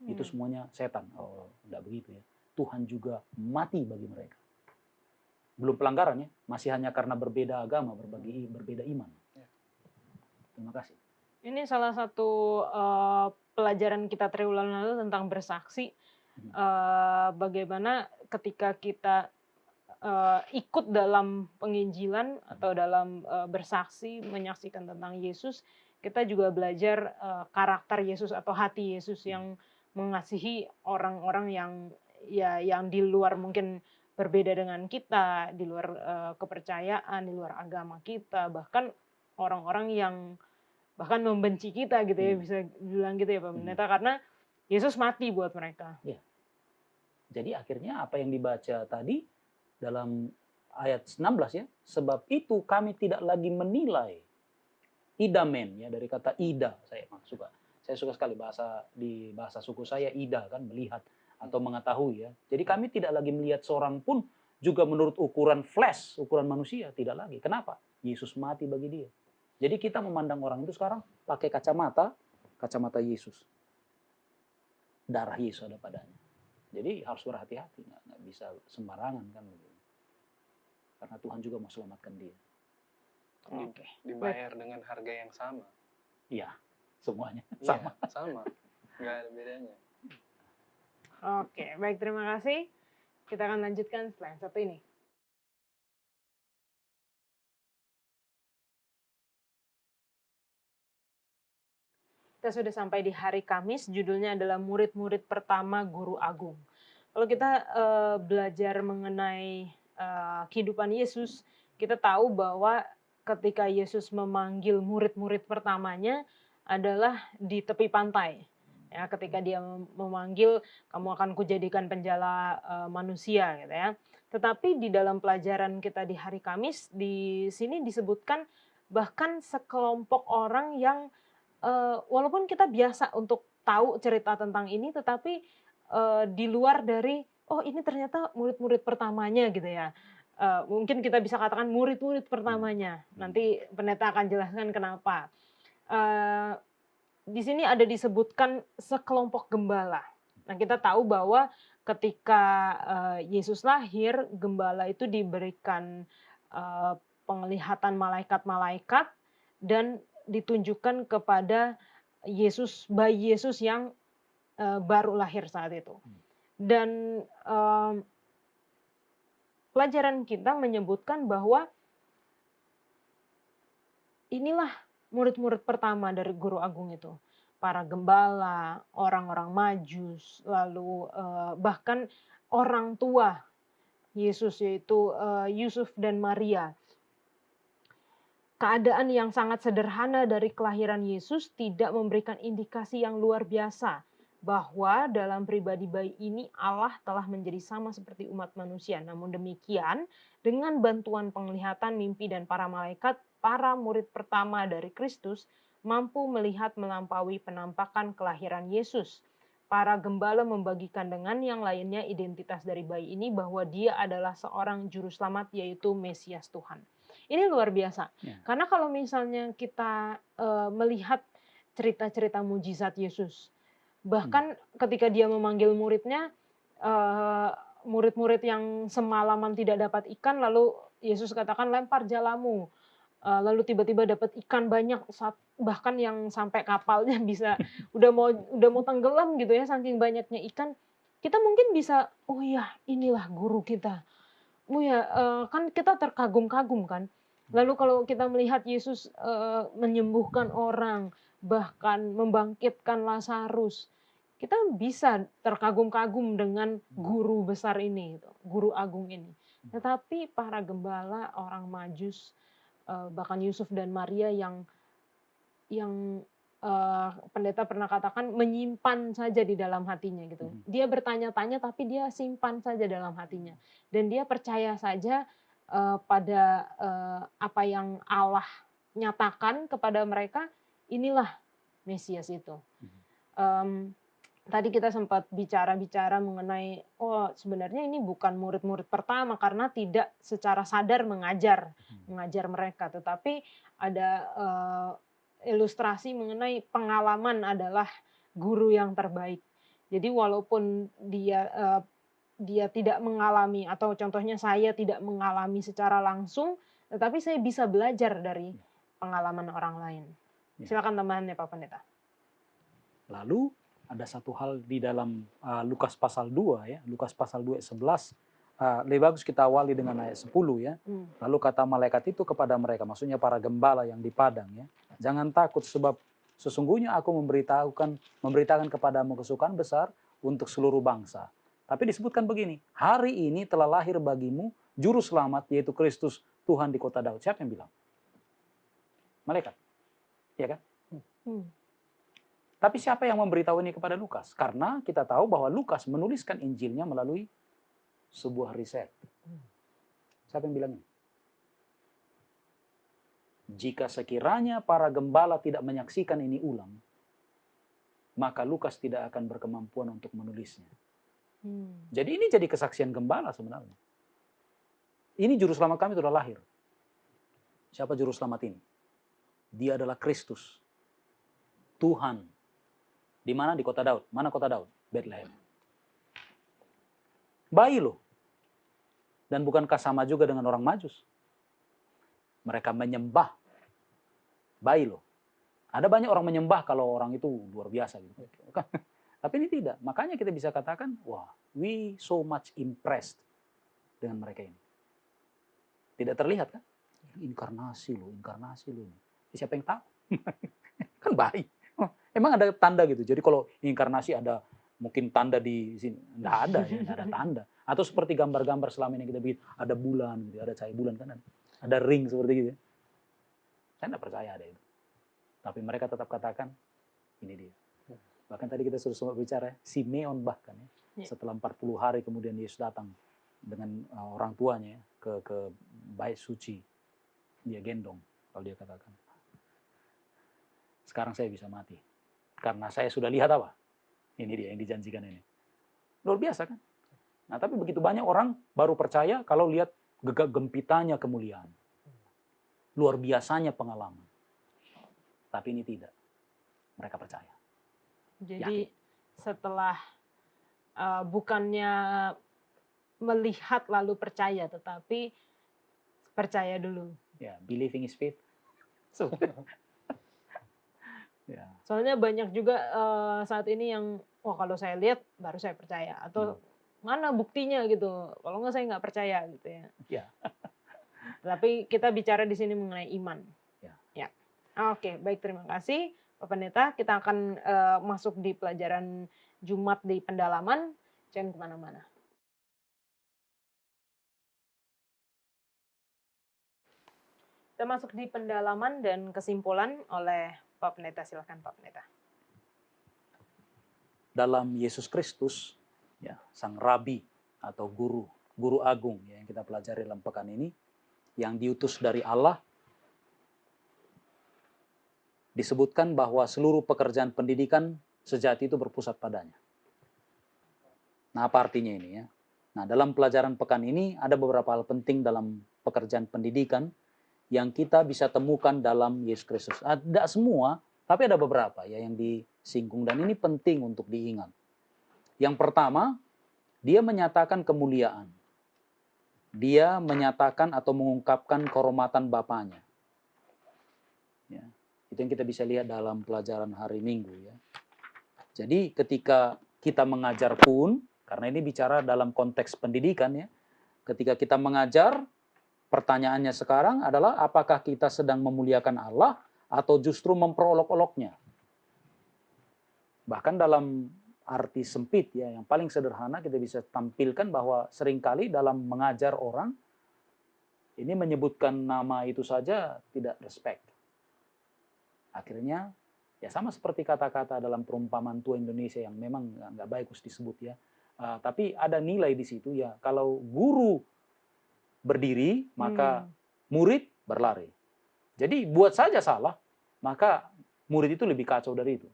Itu semuanya setan. Oh, tidak begitu ya. Tuhan juga mati bagi mereka. Belum pelanggaran ya, masih hanya karena berbeda agama, berbeda iman. Ya. Terima kasih. Ini salah satu pelajaran kita triwulan lalu tentang bersaksi. Bagaimana ketika kita ikut dalam penginjilan atau dalam bersaksi, menyaksikan tentang Yesus, kita juga belajar karakter Yesus atau hati Yesus yang mengasihi orang-orang yang di luar mungkin berbeda dengan kita, di luar kepercayaan, di luar agama kita, bahkan orang-orang yang bahkan membenci kita gitu ya, bisa bilang gitu ya Pak Pendeta, karena Yesus mati buat mereka. Ya. Jadi akhirnya apa yang dibaca tadi dalam ayat 16 ya, sebab itu kami tidak lagi menilai. Idamen ya, dari kata ida, saya suka sekali di bahasa suku saya, ida kan, melihat atau mengetahui ya. Jadi kami tidak lagi melihat seorang pun juga menurut ukuran flesh, ukuran manusia, tidak lagi. Kenapa? Yesus mati bagi dia. Jadi kita memandang orang itu sekarang pakai kacamata Yesus. Darah Yesus ada padanya. Jadi harus berhati-hati, nggak bisa sembarangan kan. Karena Tuhan juga mau selamatkan dia. Oke. Dibayar dengan harga yang sama. Iya, semuanya sama. Iya, sama. Nggak ada bedanya. Oke, baik, terima kasih. Kita akan lanjutkan setelah yang satu ini. Kita sudah sampai di hari Kamis, judulnya adalah murid-murid pertama Guru Agung. Kalau kita belajar mengenai kehidupan Yesus, kita tahu bahwa ketika Yesus memanggil murid-murid pertamanya adalah di tepi pantai. Ya, ketika dia memanggil, kamu akan kujadikan penjala manusia, gitu ya. Tetapi di dalam pelajaran kita di hari Kamis, di sini disebutkan bahkan sekelompok orang yang walaupun kita biasa untuk tahu cerita tentang ini, tetapi di luar dari, oh ini ternyata murid-murid pertamanya gitu ya. Mungkin kita bisa katakan murid-murid pertamanya. Nanti pendeta akan jelaskan kenapa. Di sini ada disebutkan sekelompok gembala. Nah, kita tahu bahwa ketika Yesus lahir, gembala itu diberikan penglihatan malaikat-malaikat dan ditunjukkan kepada Yesus, bayi Yesus yang baru lahir saat itu. Dan pelajaran kita menyebutkan bahwa inilah murid-murid pertama dari Guru Agung itu. para gembala, orang-orang Majus, lalu bahkan orang tua Yesus yaitu Yusuf dan Maria. Keadaan yang sangat sederhana dari kelahiran Yesus tidak memberikan indikasi yang luar biasa bahwa dalam pribadi bayi ini Allah telah menjadi sama seperti umat manusia. Namun demikian, dengan bantuan penglihatan mimpi dan para malaikat, para murid pertama dari Kristus mampu melihat melampaui penampakan kelahiran Yesus. Para gembala membagikan dengan yang lainnya identitas dari bayi ini bahwa dia adalah seorang juru selamat yaitu Mesias Tuhan. Ini luar biasa. Ya. Karena kalau misalnya kita melihat cerita-cerita mujizat Yesus, bahkan ketika dia memanggil muridnya, murid-murid yang semalaman tidak dapat ikan, lalu Yesus katakan lempar jalamu. Lalu tiba-tiba dapat ikan banyak, bahkan yang sampai kapalnya bisa udah mau tenggelam gitu ya, saking banyaknya ikan. Kita mungkin bisa, oh ya inilah guru kita. Oh ya, kan kita terkagum-kagum kan. Lalu kalau kita melihat Yesus menyembuhkan orang, bahkan membangkitkan Lazarus, kita bisa terkagum-kagum dengan guru besar ini, guru agung ini. Tetapi para gembala, orang Majus, bahkan Yusuf dan Maria yang pendeta pernah katakan menyimpan saja di dalam hatinya gitu. Dia bertanya-tanya tapi dia simpan saja dalam hatinya. Dan dia percaya saja pada apa yang Allah nyatakan kepada mereka, inilah Mesias itu. Tadi kita sempat bicara-bicara mengenai, oh sebenarnya ini bukan murid-murid pertama karena tidak secara sadar mengajar mereka. Tetapi ada ilustrasi mengenai pengalaman adalah guru yang terbaik. Jadi walaupun dia tidak mengalami, atau contohnya saya tidak mengalami secara langsung, tetapi saya bisa belajar dari pengalaman orang lain. Silakan tambahannya Pak Pendeta. Lalu ada satu hal di dalam Lukas pasal 2 ya, Lukas pasal 2 ayat 11. Lebih bagus kita awali dengan ayat 10 ya. Lalu kata malaikat itu kepada mereka, maksudnya para gembala yang di padang ya, jangan takut sebab sesungguhnya aku memberitakan kepadamu kesukaan besar untuk seluruh bangsa. Tapi disebutkan begini, hari ini telah lahir bagimu juru selamat yaitu Kristus Tuhan di kota Daud. Siapa yang bilang? Malaikat. Iya kan? Tapi siapa yang memberitahu ini kepada Lukas? Karena kita tahu bahwa Lukas menuliskan Injilnya melalui sebuah riset. Siapa yang bilang ini? Jika sekiranya para gembala tidak menyaksikan ini ulang, maka Lukas tidak akan berkemampuan untuk menulisnya. Jadi ini jadi kesaksian gembala sebenarnya. Ini juru selamat kami sudah lahir. Siapa juru selamat ini? Dia adalah Kristus. Tuhan. Di mana? Di kota Daud. Mana kota Daud? Bethlehem. Bayi loh. Dan bukankah sama juga dengan orang Majus? Mereka menyembah bayi loh. Ada banyak orang menyembah kalau orang itu luar biasa gitu. Tapi ini tidak. Makanya kita bisa katakan, wah, we so much impressed dengan mereka ini. Tidak terlihat kan? Inkarnasi loh. Siapa yang tahu? Kan bayi. Emang ada tanda gitu. Jadi kalau inkarnasi ada mungkin tanda di sini, enggak ada ya, enggak ada tanda. Atau seperti gambar-gambar selama ini kita bikin, ada bulan gitu, ada cahaya bulan kan, ada ring seperti gitu. Saya enggak percaya ada itu. Tapi mereka tetap katakan ini dia. Bahkan tadi kita sudah sempat bicara Simeon bahkan ya, setelah 40 hari kemudian Yesus datang dengan orang tuanya ya, ke bait suci. Dia gendong kalau dia katakan, sekarang saya bisa mati. Karena saya sudah lihat apa? Ini dia yang dijanjikan ini. Luar biasa kan? Nah tapi begitu banyak orang baru percaya kalau lihat gegap gempitanya kemuliaan. Luar biasanya pengalaman. Tapi ini tidak. Mereka percaya. Jadi setelah bukannya melihat lalu percaya, tetapi percaya dulu. Ya, believing is faith. So, ya. Soalnya banyak juga saat ini yang, wah kalau saya lihat baru saya percaya, atau mana buktinya gitu, kalau nggak saya nggak percaya gitu ya. Ya. Tapi kita bicara di sini mengenai iman. Ya. Ya. Oke, baik, terima kasih Pak Pendeta, kita akan masuk di pelajaran Jumat di pendalaman, jangan kemana-mana. Kita masuk di pendalaman dan kesimpulan oleh Pak Pendeta. Silakan Pak Pendeta. Dalam Yesus Kristus, ya, sang rabi atau guru agung ya, yang kita pelajari dalam pekan ini, yang diutus dari Allah, disebutkan bahwa seluruh pekerjaan pendidikan sejati itu berpusat padanya. Nah, apa artinya ini ya? Nah, dalam pelajaran pekan ini ada beberapa hal penting dalam pekerjaan pendidikan yang kita bisa temukan dalam Yesus Kristus. Tidak semua, tapi ada beberapa ya yang disinggung, dan ini penting untuk diingat. Yang pertama, dia menyatakan kemuliaan. Dia menyatakan atau mengungkapkan kehormatan Bapanya. Ya, itu yang kita bisa lihat dalam pelajaran hari Minggu ya. Jadi ketika kita mengajar pun, karena ini bicara dalam konteks pendidikan ya, ketika kita mengajar, pertanyaannya sekarang adalah apakah kita sedang memuliakan Allah atau justru memperolok-oloknya. Bahkan dalam arti sempit ya, yang paling sederhana kita bisa tampilkan bahwa seringkali dalam mengajar orang, ini menyebutkan nama itu saja tidak respect. Akhirnya ya sama seperti kata-kata dalam perumpamaan tua Indonesia yang memang nggak bagus disebut ya. Tapi ada nilai di situ ya. Kalau guru berdiri, maka murid berlari. Jadi buat saja salah, maka murid itu lebih kacau dari itu.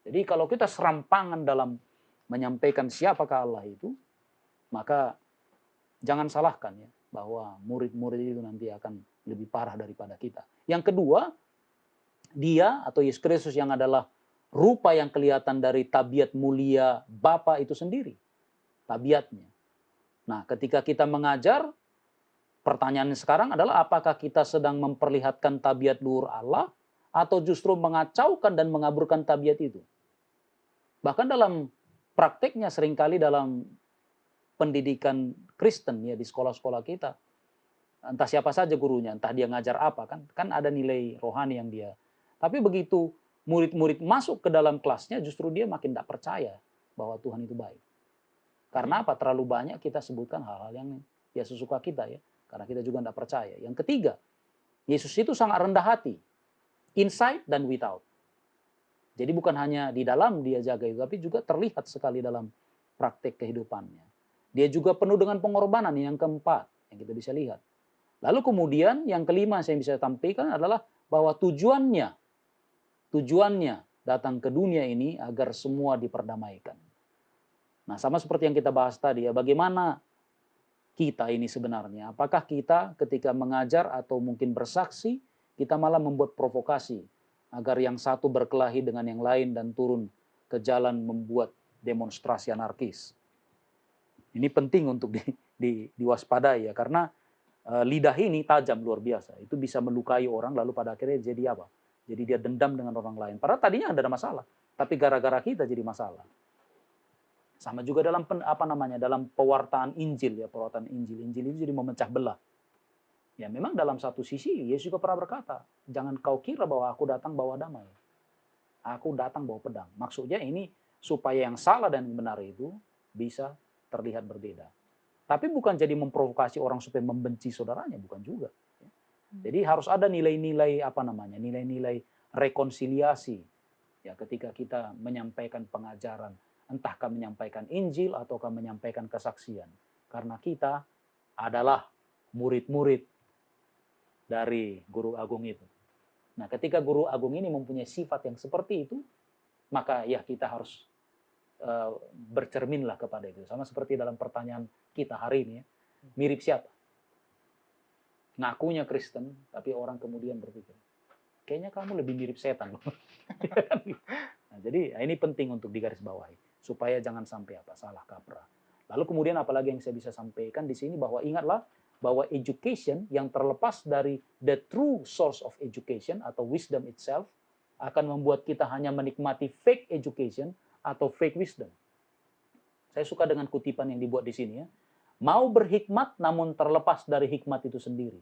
Jadi kalau kita serampangan dalam menyampaikan siapakah Allah itu, maka jangan salahkan ya, bahwa murid-murid itu nanti akan lebih parah daripada kita. Yang kedua, dia atau Yesus Kristus yang adalah rupa yang kelihatan dari tabiat mulia Bapa itu sendiri. Tabiatnya. Nah, ketika kita mengajar, pertanyaannya sekarang adalah apakah kita sedang memperlihatkan tabiat luhur Allah atau justru mengacaukan dan mengaburkan tabiat itu. Bahkan dalam prakteknya seringkali dalam pendidikan Kristen ya di sekolah-sekolah kita, entah siapa saja gurunya, entah dia ngajar apa, kan ada nilai rohani yang dia. Tapi begitu murid-murid masuk ke dalam kelasnya, justru dia makin tidak percaya bahwa Tuhan itu baik. Karena apa? Terlalu banyak kita sebutkan hal-hal yang ya sesuka kita ya, karena kita juga tidak percaya. Yang ketiga, Yesus itu sangat rendah hati, inside dan without. Jadi bukan hanya di dalam dia jaga itu, tapi juga terlihat sekali dalam praktek kehidupannya. Dia juga penuh dengan pengorbanan, yang keempat yang kita bisa lihat. Lalu kemudian yang kelima saya bisa tampilkan adalah bahwa tujuannya datang ke dunia ini agar semua diperdamaikan. Nah, sama seperti yang kita bahas tadi ya, bagaimana kita ini sebenarnya, apakah kita ketika mengajar atau mungkin bersaksi, kita malah membuat provokasi agar yang satu berkelahi dengan yang lain dan turun ke jalan membuat demonstrasi anarkis. Ini penting untuk diwaspadai ya, karena lidah ini tajam luar biasa. Itu bisa melukai orang lalu pada akhirnya jadi apa? Jadi dia dendam dengan orang lain. Padahal tadinya tidak ada masalah, tapi gara-gara kita jadi masalah. Sama juga dalam dalam pewartaan Injil ya, pewartaan Injil itu jadi memecah belah. Ya memang dalam satu sisi Yesus juga pernah berkata, jangan kau kira bahwa aku datang bawa damai. Aku datang bawa pedang. Maksudnya ini supaya yang salah dan yang benar itu bisa terlihat berbeda. Tapi bukan jadi memprovokasi orang supaya membenci saudaranya, bukan juga. Jadi harus ada nilai-nilai nilai-nilai rekonsiliasi. Ya ketika kita menyampaikan pengajaran, entahkah menyampaikan Injil ataukah menyampaikan kesaksian. Karena kita adalah murid-murid dari guru agung itu. Nah, ketika guru agung ini mempunyai sifat yang seperti itu, maka ya kita harus bercerminlah kepada itu. Sama seperti dalam pertanyaan kita hari ini ya. Mirip siapa? Ngakunya Kristen, tapi orang kemudian berpikir, kayaknya kamu lebih mirip setan. Nah, jadi ini penting untuk digarisbawahi supaya jangan sampai salah kaprah. Lalu kemudian apalagi yang saya bisa sampaikan di sini, bahwa ingatlah bahwa education yang terlepas dari the true source of education atau wisdom itself akan membuat kita hanya menikmati fake education atau fake wisdom. Saya suka dengan kutipan yang dibuat di sini ya. Mau berhikmat namun terlepas dari hikmat itu sendiri.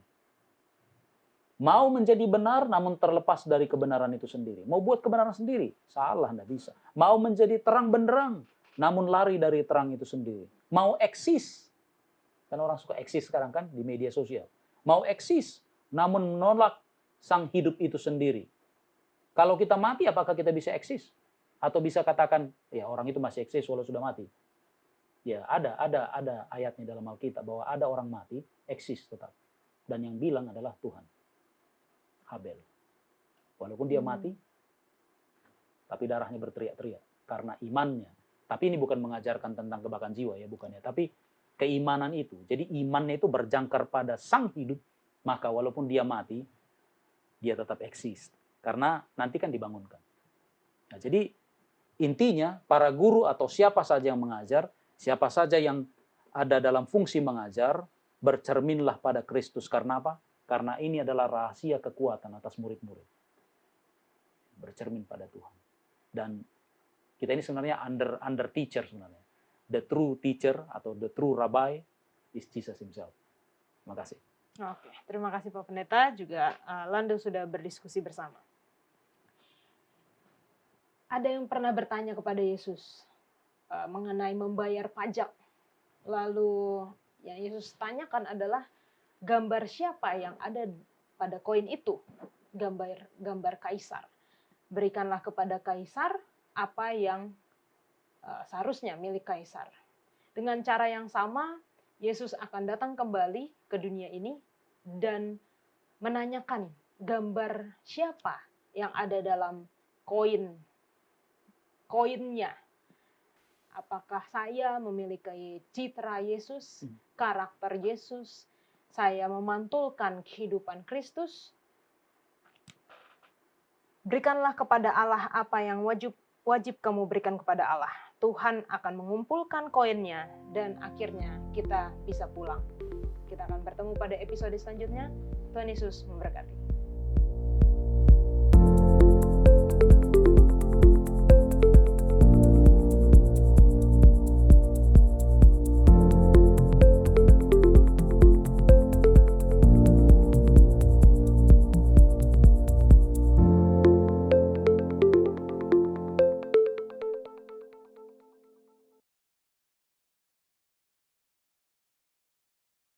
Mau menjadi benar namun terlepas dari kebenaran itu sendiri. Mau buat kebenaran sendiri, salah, tidak bisa. Mau menjadi terang benderang namun lari dari terang itu sendiri. Mau eksis, kan orang suka eksis sekarang kan di media sosial. Mau eksis namun menolak sang hidup itu sendiri. Kalau kita mati, apakah kita bisa eksis? Atau bisa katakan, ya orang itu masih eksis walau sudah mati. Ya ada ayatnya dalam Alkitab bahwa ada orang mati, eksis tetap. Dan yang bilang adalah Tuhan. Habel. Walaupun dia mati, tapi darahnya berteriak-teriak karena imannya. Tapi ini bukan mengajarkan tentang kebakaran jiwa ya, bukan ya. Tapi keimanan itu. Jadi imannya itu berjangkar pada sang hidup, maka walaupun dia mati, dia tetap eksis. Karena nanti kan dibangunkan. Nah, jadi intinya para guru atau siapa saja yang mengajar, siapa saja yang ada dalam fungsi mengajar, bercerminlah pada Kristus. Karena apa? Karena ini adalah rahasia kekuatan atas murid-murid. Bercermin pada Tuhan. Dan kita ini sebenarnya under teacher sebenarnya. The true teacher atau the true rabbi is Jesus himself. Terima kasih. Oke, terima kasih Pak Pendeta, juga Lando sudah berdiskusi bersama. Ada yang pernah bertanya kepada Yesus mengenai membayar pajak. Lalu yang Yesus tanyakan adalah gambar siapa yang ada pada koin itu? Gambar kaisar. Berikanlah kepada kaisar apa yang seharusnya milik kaisar. Dengan cara yang sama, Yesus akan datang kembali ke dunia ini dan menanyakan gambar siapa yang ada dalam koinnya. Apakah saya memiliki citra Yesus, karakter Yesus, saya memantulkan kehidupan Kristus? Berikanlah kepada Allah apa yang wajib kamu berikan kepada Allah. Tuhan akan mengumpulkan koinnya dan akhirnya kita bisa pulang. Kita akan bertemu pada episode selanjutnya. Tuhan Yesus memberkati.